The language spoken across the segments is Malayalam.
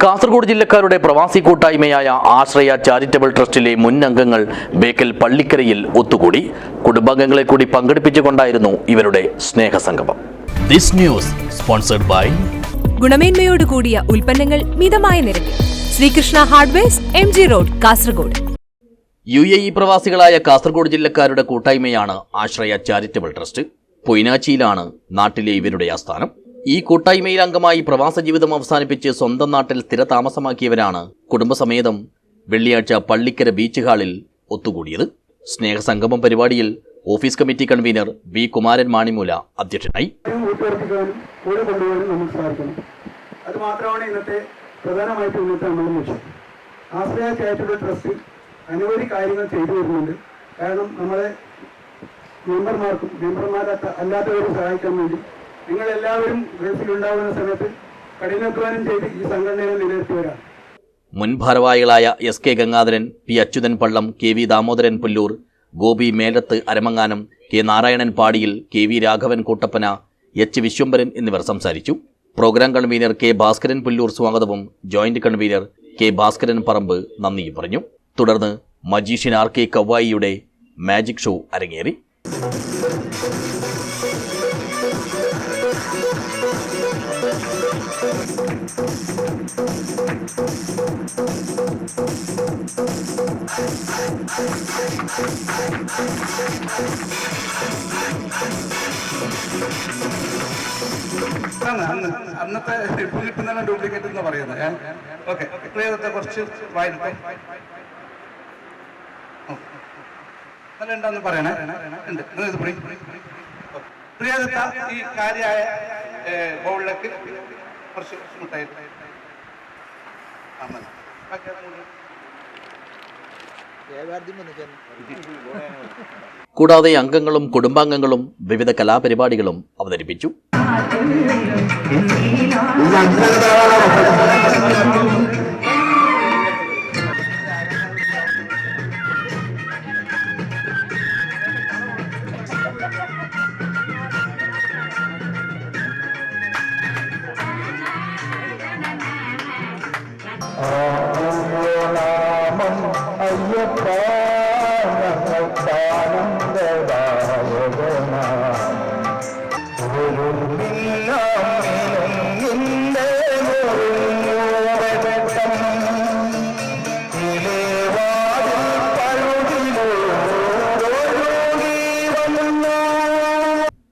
കാസർഗോഡ് ജില്ലക്കാരുടെ പ്രവാസി കൂട്ടായ്മയായ ആശ്രയ ചാരിറ്റബിൾ ട്രസ്റ്റിലെ മുൻ അംഗങ്ങൾ ബേക്കൽ പള്ളിക്കരയിൽ ഒത്തുകൂടി. കുടുംബാംഗങ്ങളെ കൂടി പങ്കെടുപ്പിച്ചുകൊണ്ടായിരുന്നു ഇവരുടെ സ്നേഹസംഗമം. ദിസ് ന്യൂസ് സ്പോൺസർഡ് ബൈ ഗുണമേന്മയോട് കൂടിയ ഉൽപ്പന്നങ്ങൾ മിതമായ നിരക്കിൽ Sreekrishna hardwares, MG road, Kasargod. UAE പ്രവാസികളായ കാസർഗോഡ് ജില്ലക്കാരുടെ കൂട്ടായ്മയാണ് ആശ്രയ ചാരിറ്റബിൾ ട്രസ്റ്റ്. പൊയ്നാച്ചിയിലാണ് നാട്ടിലെ ഇവരുടെ ആസ്ഥാനം. ഈ കൂട്ടായ്മയിൽ അംഗമായി പ്രവാസ ജീവിതം അവസാനിപ്പിച്ച് സ്വന്തം നാട്ടിൽ സ്ഥിരതാമസമാക്കിയവരാണ് കുടുംബസമേതം വെള്ളിയാഴ്ച പള്ളിക്കര ബീച്ച് ഹാളിൽ ഒത്തുകൂടിയത്. സ്നേഹസംഗമം പരിപാടിയിൽ office committee convener V Kumaran Manimoola അധ്യക്ഷനായി. അതുമാത്രമാണ് ഇന്നത്തെ പ്രധാനമായിട്ട് നമ്മൾ ലക്ഷ്യം. ആശ്രയ ചാരിറ്റബിൾ ട്രസ്റ്റ് അനവധി കാര്യങ്ങൾ ചെയ്തു വരുന്നുണ്ട്. കാരണം നമ്മളെ മെമ്പർമാർക്കും മെമ്പർമാരെ അല്ലാത്തവരും സഹായിക്കാൻ വേണ്ടി നിങ്ങളെല്ലാവരും ഗൾഫിലുണ്ടാവുന്ന സമയത്ത് കഠിനാധ്വാനം ചെയ്ത് ഈ സംഘടനകൾ നിലനിർത്തിയവരാണ്. മുൻ ഭാരവാഹികളായ SK ഗംഗാധരൻ, P അച്യുതൻ പള്ളം, KV Damodaran Pullur, Gopi Melath Aramanganam, K Narayanan പാടിയിൽ, KV Raghavan Koottappana, H Vishwambharan എന്നിവർ സംസാരിച്ചു. Programme convener K Bhaskaran Pullur സ്വാഗതവും joint convener K Bhaskaran Parambu നന്ദിയും പറഞ്ഞു. തുടർന്ന് മജീഷ്യൻ RK കവായിയുടെ മാജിക് ഷോ അരങ്ങേറി. അന്നത്തെ കിട്ടുന്ന ഡ്യൂപ്ലിക്കേറ്റ് എന്ന് പറയുന്നത്. ഓക്കെ, പ്രിയദത്ത കുറച്ച് വായിട്ടെ നല്ല ഉണ്ടെന്ന് പറയണേ. ഉണ്ട് പ്രിയദത്ത ഈ കാര്യമായ ബൗളിലേക്ക് കുറച്ച് മുട്ടായി. കൂടാതെ അംഗങ്ങളും കുടുംബാംഗങ്ങളും വിവിധ കലാപരിപാടികളും അവതരിപ്പിച്ചു.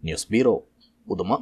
News bureau, Uduma.